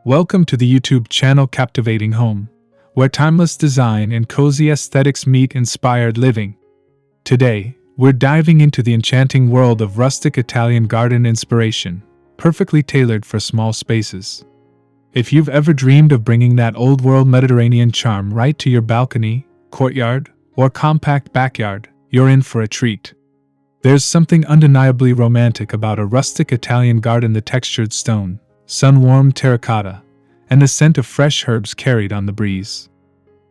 Welcome to the YouTube channel Captivating Home, where timeless design and cozy aesthetics meet inspired living. Today, we're diving into the enchanting world of rustic Italian garden inspiration, perfectly tailored for small spaces. If you've ever dreamed of bringing that old-world Mediterranean charm right to your balcony, courtyard, or compact backyard, you're in for a treat. There's something undeniably romantic about a rustic Italian garden: the textured stone, sun-warmed terracotta, and the scent of fresh herbs carried on the breeze.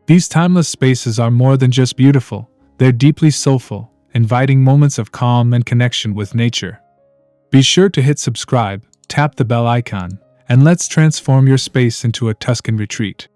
These timeless spaces are more than just beautiful, they're deeply soulful, inviting moments of calm and connection with nature. Be sure to hit subscribe, tap the bell icon, and let's transform your space into a Tuscan retreat.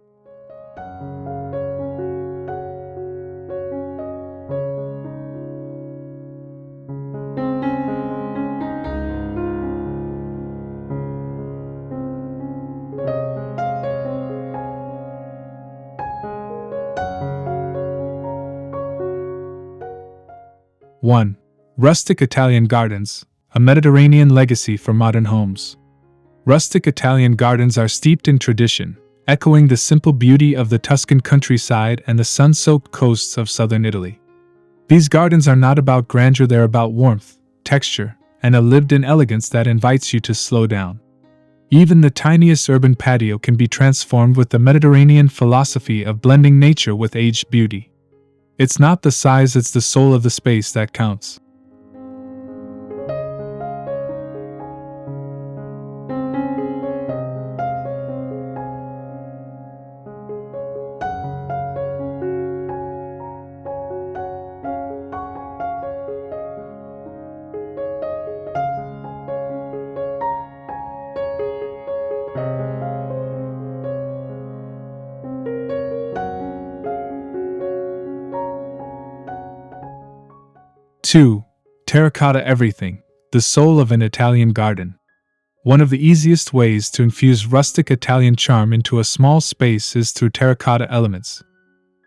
One. Rustic Italian gardens, a Mediterranean legacy for modern homes. Rustic Italian gardens are steeped in tradition, echoing the simple beauty of the Tuscan countryside and the sun-soaked coasts of southern Italy. These gardens are not about grandeur, they're about warmth, texture, and a lived-in elegance that invites you to slow down. Even the tiniest urban patio can be transformed with the Mediterranean philosophy of blending nature with aged beauty. It's not the size, it's the soul of the space that counts. Two. Terracotta everything, the soul of an Italian garden. One of the easiest ways to infuse rustic Italian charm into a small space is through terracotta elements.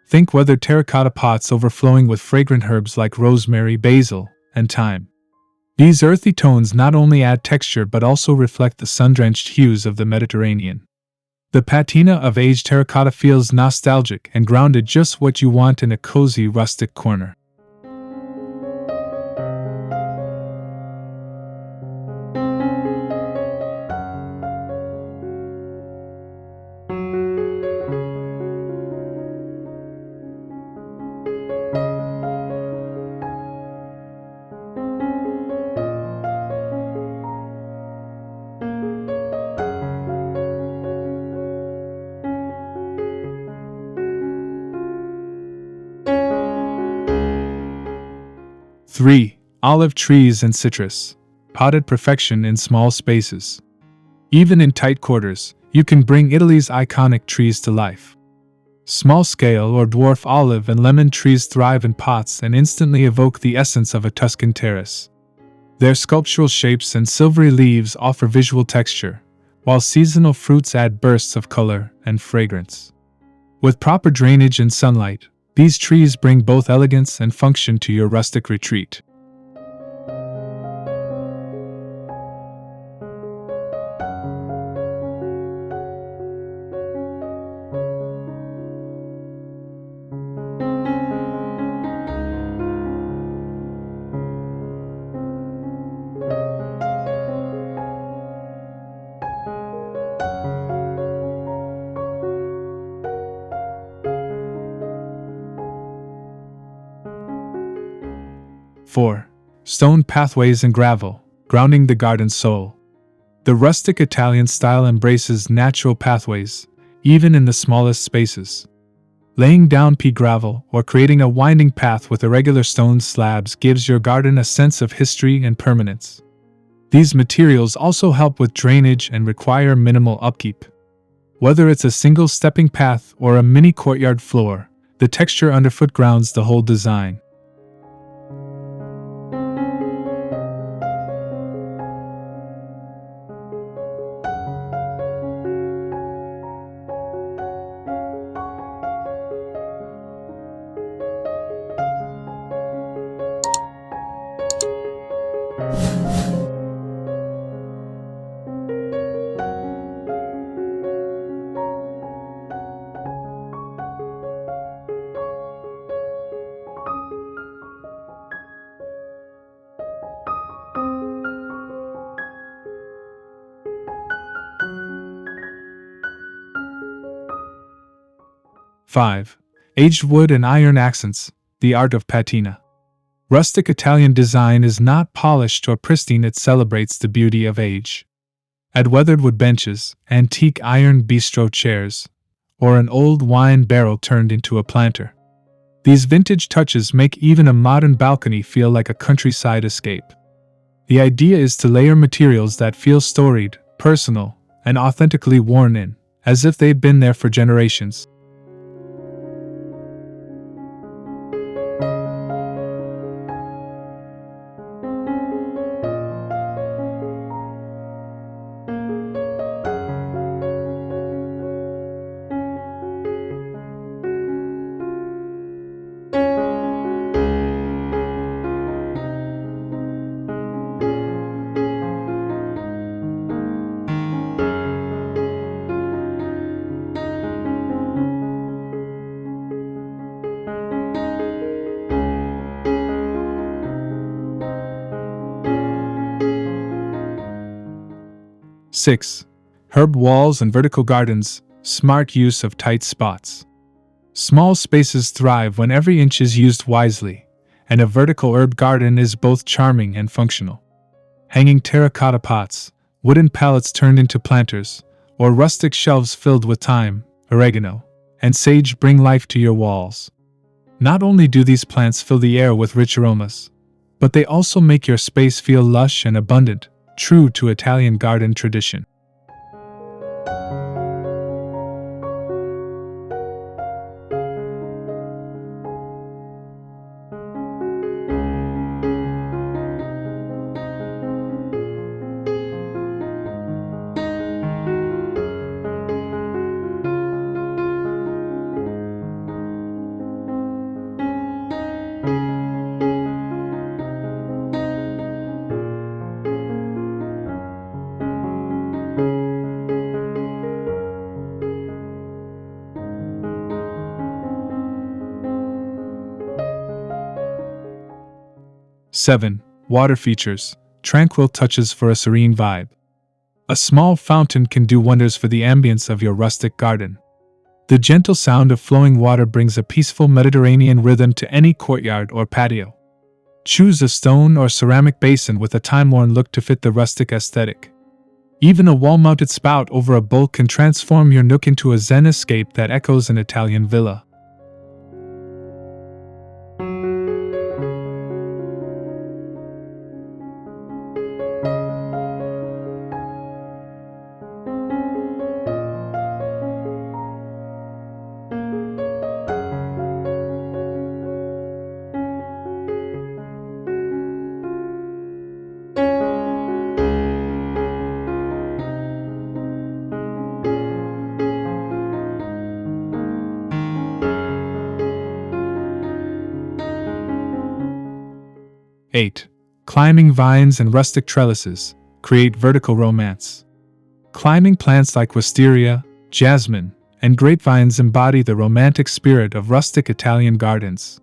Think weathered terracotta pots overflowing with fragrant herbs like rosemary, basil, and thyme. These earthy tones not only add texture but also reflect the sun-drenched hues of the Mediterranean. The patina of aged terracotta feels nostalgic and grounded, just what you want in a cozy rustic corner. Three. Olive trees and citrus, potted perfection in small spaces. Even in tight quarters, you can bring Italy's iconic trees to life. Small-scale or dwarf olive and lemon trees thrive in pots and instantly evoke the essence of a Tuscan terrace. Their sculptural shapes and silvery leaves offer visual texture, while seasonal fruits add bursts of color and fragrance. With proper drainage and sunlight, these trees bring both elegance and function to your rustic retreat. Four. Stone pathways and gravel, grounding the garden's soul. The rustic Italian style embraces natural pathways, even in the smallest spaces. Laying down pea gravel or creating a winding path with irregular stone slabs gives your garden a sense of history and permanence. These materials also help with drainage and require minimal upkeep. Whether it's a single stepping path or a mini courtyard floor, the texture underfoot grounds the whole design. 5. Aged wood and iron accents, the art of patina. Rustic Italian design is not polished or pristine, it celebrates the beauty of age. Add weathered wood benches, antique iron bistro chairs, or an old wine barrel turned into a planter. These vintage touches make even a modern balcony feel like a countryside escape. The idea is to layer materials that feel storied, personal, and authentically worn in, as if they'd been there for generations. Six. Herb walls and vertical gardens, smart use of tight spots. Small spaces thrive when every inch is used wisely, and a vertical herb garden is both charming and functional. Hanging terracotta pots, wooden pallets turned into planters, or rustic shelves filled with thyme, oregano, and sage bring life to your walls. Not only do these plants fill the air with rich aromas, but they also make your space feel lush and abundant, true to Italian garden tradition. Seven. Water features, tranquil touches for a serene vibe. A small fountain can do wonders for the ambience of your rustic garden. The gentle sound of flowing water brings a peaceful Mediterranean rhythm to any courtyard or patio. Choose a stone or ceramic basin with a time-worn look to fit the rustic aesthetic. Even a wall-mounted spout over a bowl can transform your nook into a zen escape that echoes an Italian villa. 8. Climbing vines and rustic trellises create vertical romance. Climbing plants like wisteria, jasmine, and grapevines embody the romantic spirit of rustic Italian gardens.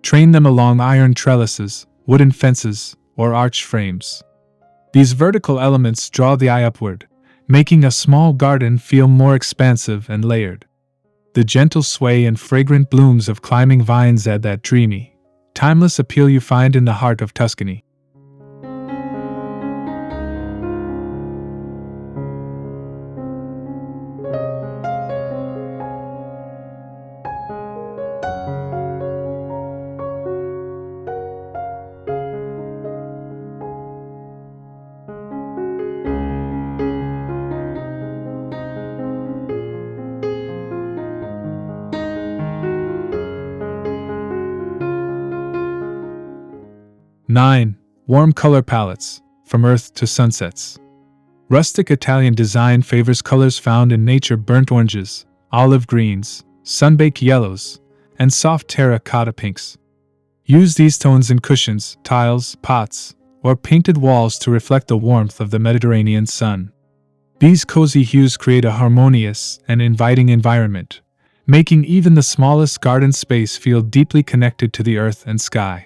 Train them along iron trellises, wooden fences, or arch frames. These vertical elements draw the eye upward, making a small garden feel more expansive and layered. The gentle sway and fragrant blooms of climbing vines add that dreamy, timeless appeal you find in the heart of Tuscany. Nine. Warm color palettes, from earth to sunsets. Rustic Italian design favors colors found in nature: burnt oranges, olive greens, sunbaked yellows, and soft terracotta pinks. Use these tones in cushions, tiles, pots, or painted walls to reflect the warmth of the Mediterranean sun. These cozy hues create a harmonious and inviting environment, making even the smallest garden space feel deeply connected to the earth and sky.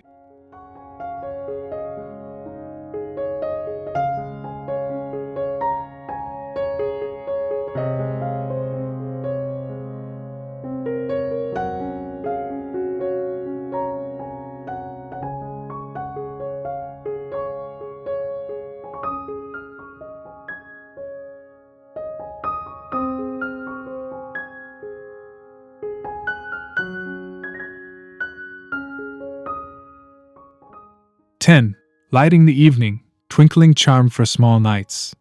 10. Lighting the evening, twinkling charm for small nights.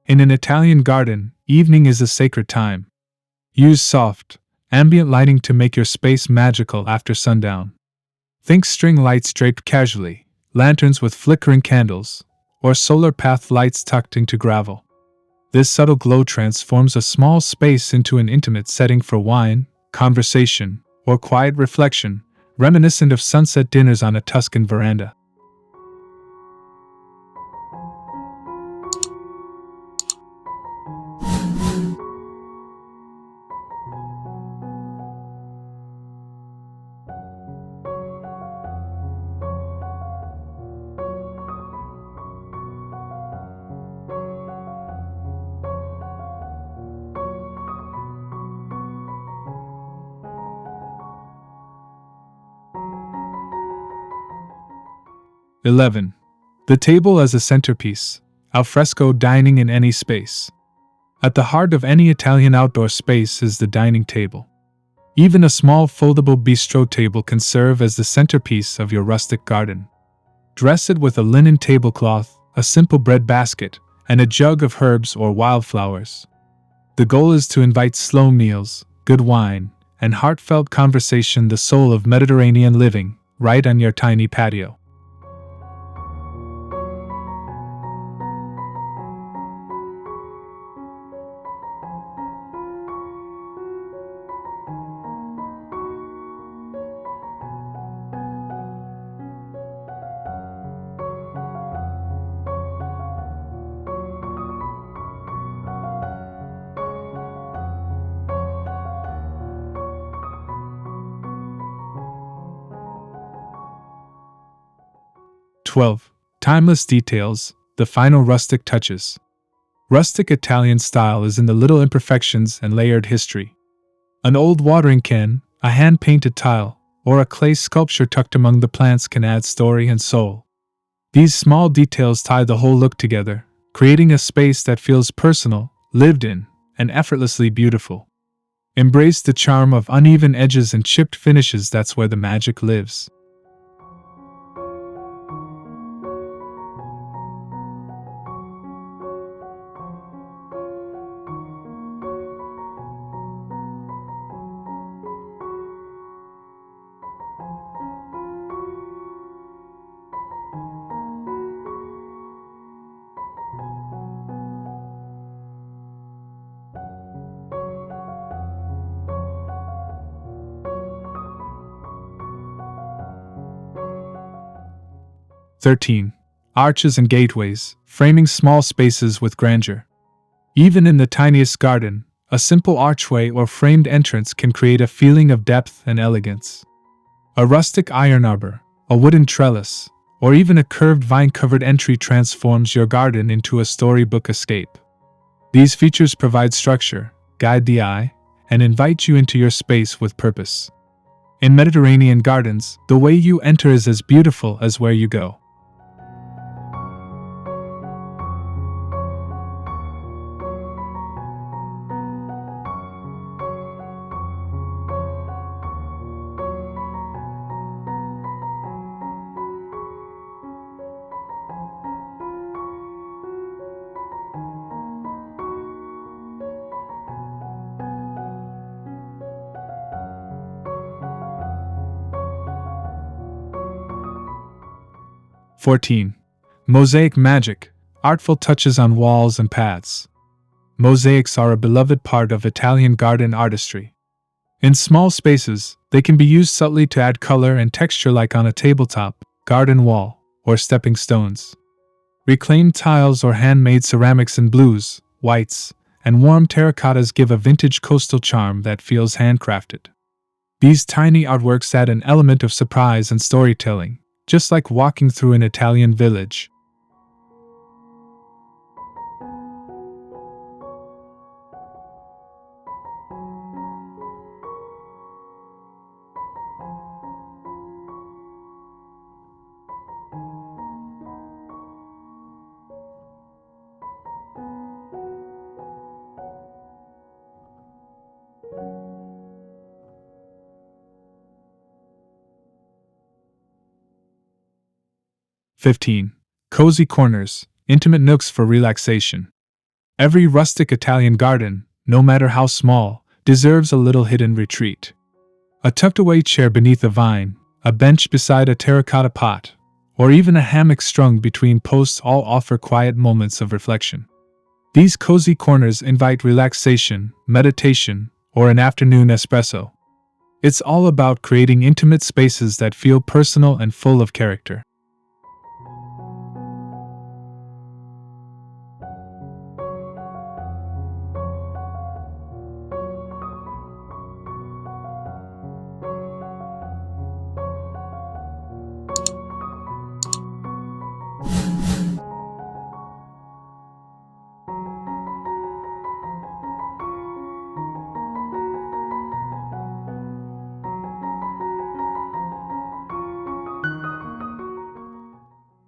In an Italian garden, evening is a sacred time. Use soft, ambient lighting to make your space magical after sundown. Think string lights draped casually, lanterns with flickering candles, or solar path lights tucked into gravel. This subtle glow transforms a small space into an intimate setting for wine, conversation, or quiet reflection, reminiscent of sunset dinners on a Tuscan veranda. (11) The table as a centerpiece, alfresco dining in any space. At the heart of any Italian outdoor space is the dining table. Even a small foldable bistro table can serve as the centerpiece of your rustic garden. Dress it with a linen tablecloth, a simple bread basket, and a jug of herbs or wildflowers. The goal is to invite slow meals, good wine, and heartfelt conversation, the soul of Mediterranean living, right on your tiny patio. (12) Timeless details, the final rustic touches. Rustic Italian style is in the little imperfections and layered history. An old watering can, a hand-painted tile, or a clay sculpture tucked among the plants can add story and soul. These small details tie the whole look together, creating a space that feels personal, lived in, and effortlessly beautiful. Embrace the charm of uneven edges and chipped finishes. That's where the magic lives. (13) Arches and gateways, framing small spaces with grandeur. Even in the tiniest garden, a simple archway or framed entrance can create a feeling of depth and elegance. A rustic iron arbor, a wooden trellis, or even a curved vine-covered entry transforms your garden into a storybook escape. These features provide structure, guide the eye, and invite you into your space with purpose. In Mediterranean gardens, the way you enter is as beautiful as where you go. (14) Mosaic magic, artful touches on walls and paths. Mosaics are a beloved part of Italian garden artistry. In small spaces, they can be used subtly to add color and texture, like on a tabletop, garden wall, or stepping stones. Reclaimed tiles or handmade ceramics in blues, whites, and warm terracottas give a vintage coastal charm that feels handcrafted. These tiny artworks add an element of surprise and storytelling, just like walking through an Italian village. 15. Cozy corners, intimate nooks for relaxation. Every rustic Italian garden, no matter how small, deserves a little hidden retreat. A tucked-away chair beneath a vine, a bench beside a terracotta pot, or even a hammock strung between posts all offer quiet moments of reflection. These cozy corners invite relaxation, meditation, or an afternoon espresso. It's all about creating intimate spaces that feel personal and full of character.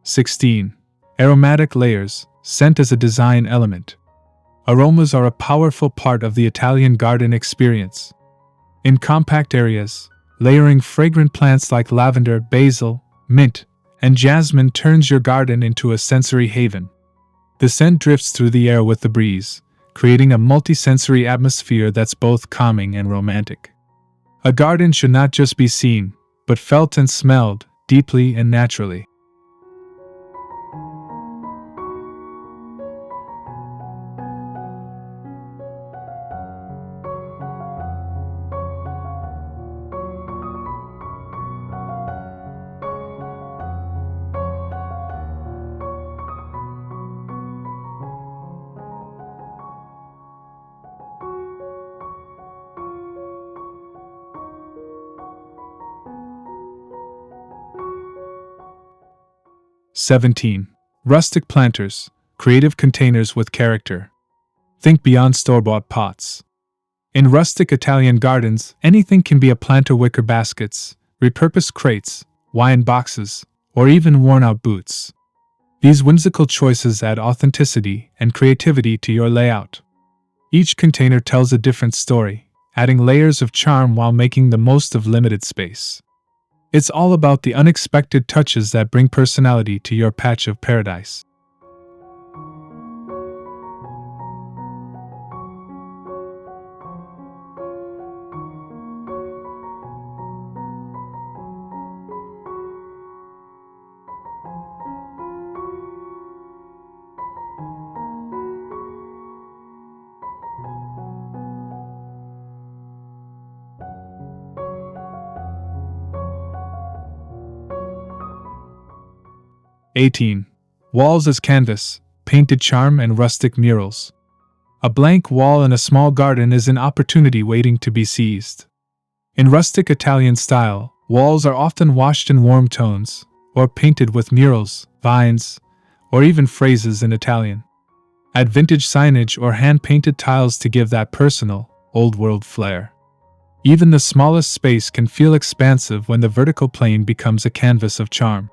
(16) Aromatic layers, scent as a design element. Aromas are a powerful part of the Italian garden experience. In compact areas, layering fragrant plants like lavender, basil, mint, and jasmine turns your garden into a sensory haven. The scent drifts through the air with the breeze, creating a multisensory atmosphere that's both calming and romantic. A garden should not just be seen, but felt and smelled deeply and naturally. (17) Rustic planters, creative containers with character. Think beyond store-bought pots. In rustic Italian gardens, anything can be a planter: wicker baskets, repurposed crates, wine boxes, or even worn-out boots. These whimsical choices add authenticity and creativity to your layout. Each container tells a different story, adding layers of charm while making the most of limited space. It's all about the unexpected touches that bring personality to your patch of paradise. (18) Walls as canvas, painted charm and rustic murals. A blank wall in a small garden is an opportunity waiting to be seized. In rustic Italian style, walls are often washed in warm tones, or painted with murals, vines, or even phrases in Italian. Add vintage signage or hand-painted tiles to give that personal, old-world flair. Even the smallest space can feel expansive when the vertical plane becomes a canvas of charm.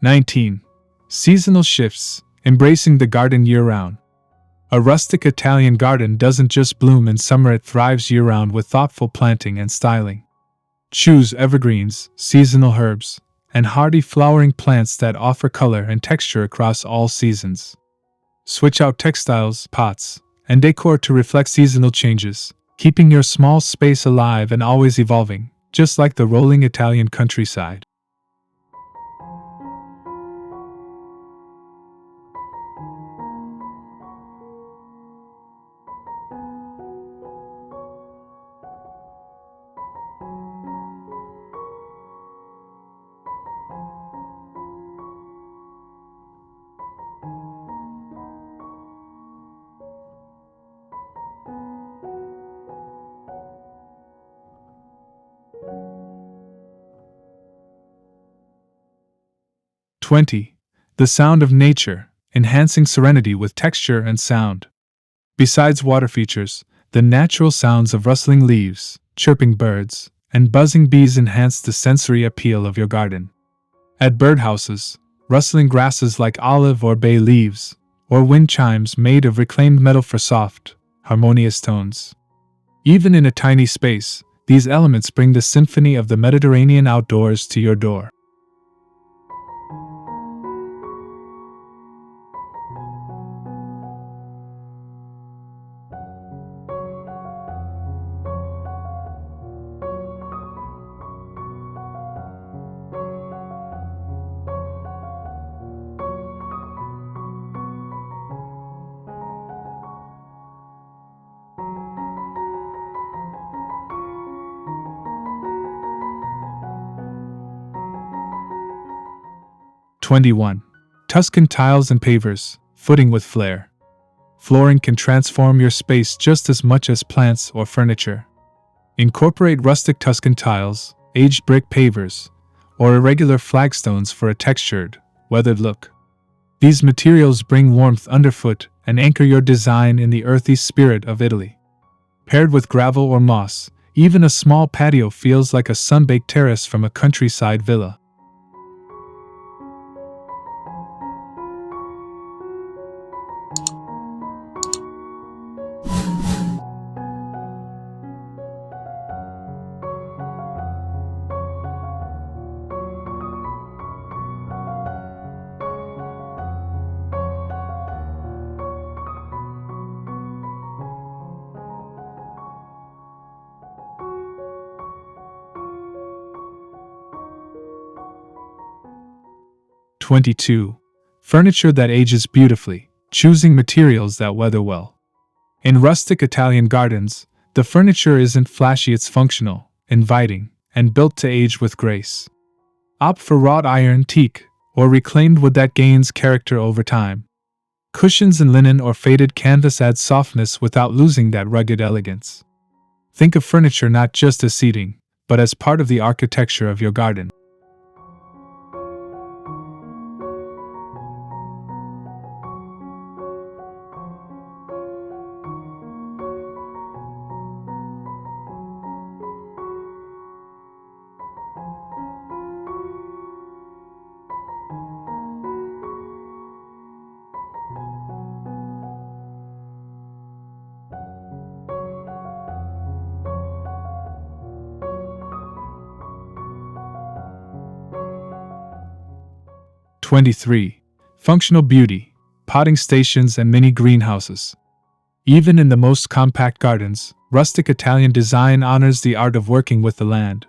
(19) Seasonal shifts, embracing the garden year-round. A rustic Italian garden doesn't just bloom in summer, it thrives year-round with thoughtful planting and styling. Choose evergreens, seasonal herbs, and hardy flowering plants that offer color and texture across all seasons. Switch out textiles, pots, and decor to reflect seasonal changes, keeping your small space alive and always evolving, just like the rolling Italian countryside. 20. The sound of nature, enhancing serenity with texture and sound. Besides water features, the natural sounds of rustling leaves, chirping birds, and buzzing bees enhance the sensory appeal of your garden. Add birdhouses, rustling grasses like olive or bay leaves, or wind chimes made of reclaimed metal for soft, harmonious tones. Even in a tiny space, these elements bring the symphony of the Mediterranean outdoors to your door. '21. Tuscan tiles and pavers, footing with flair. Flooring can transform your space just as much as plants or furniture. Incorporate rustic Tuscan tiles, aged brick pavers, or irregular flagstones for a textured, weathered look. These materials bring warmth underfoot and anchor your design in the earthy spirit of Italy. Paired with gravel or moss, even a small patio feels like a sun-baked terrace from a countryside villa. '22. Furniture that ages beautifully, choosing materials that weather well. In rustic Italian gardens, the furniture isn't flashy, it's functional, inviting, and built to age with grace. Opt for wrought iron, teak, or reclaimed wood that gains character over time. Cushions in linen or faded canvas add softness without losing that rugged elegance. Think of furniture not just as seating, but as part of the architecture of your garden. '23. Functional beauty, potting stations and mini greenhouses. Even in the most compact gardens, rustic Italian design honors the art of working with the land.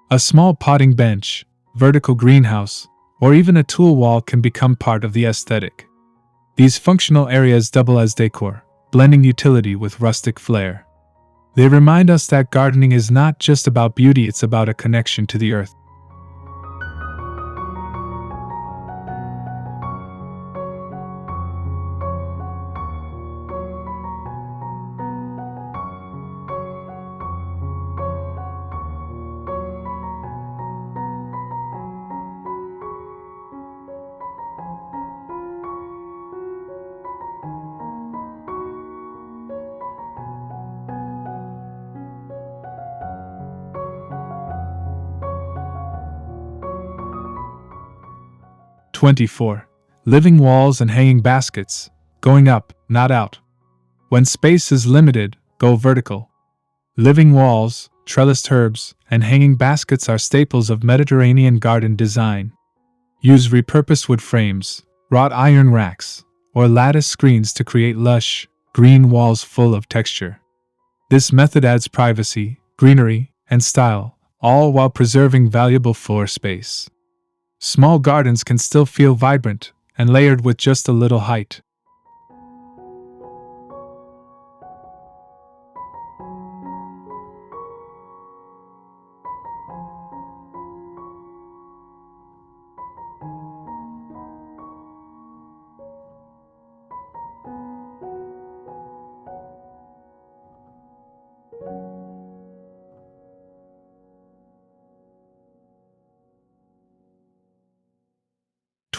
A small potting bench, vertical greenhouse, or even a tool wall can become part of the aesthetic. These functional areas double as decor, blending utility with rustic flair. They remind us that gardening is not just about beauty, it's about a connection to the earth. '24. Living walls and hanging baskets, going up, not out. When space is limited, go vertical. Living walls, trellised herbs, and hanging baskets are staples of Mediterranean garden design. Use repurposed wood frames, wrought iron racks, or lattice screens to create lush, green walls full of texture. This method adds privacy, greenery, and style, all while preserving valuable floor space. Small gardens can still feel vibrant and layered with just a little height.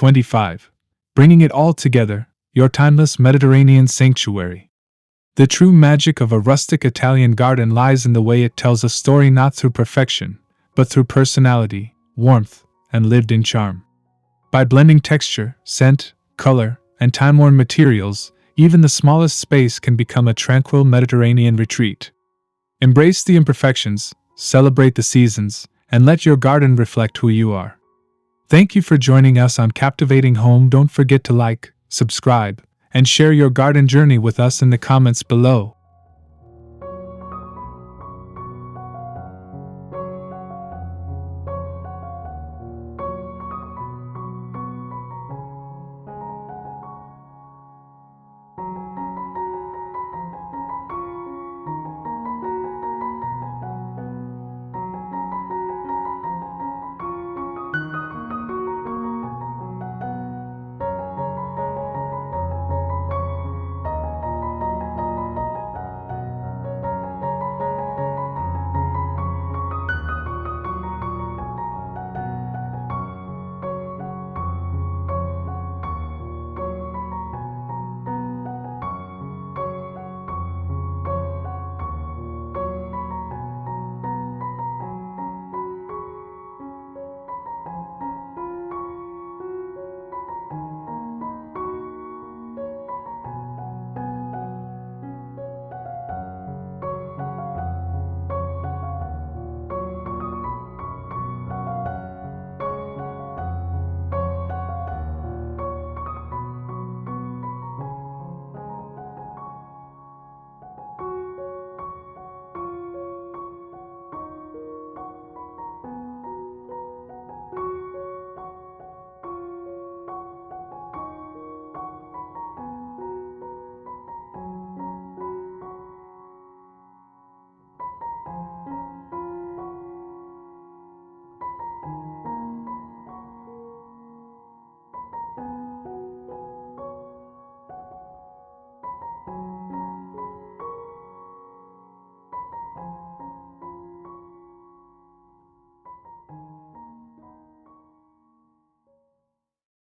25. Bringing it all together, your timeless Mediterranean sanctuary. The true magic of a rustic Italian garden lies in the way it tells a story not through perfection, but through personality, warmth, and lived-in charm. By blending texture, scent, color, and time-worn materials, even the smallest space can become a tranquil Mediterranean retreat. Embrace the imperfections, celebrate the seasons, and let your garden reflect who you are. Thank you for joining us on Captivating Home. Don't forget to like, subscribe, and share your garden journey with us in the comments below.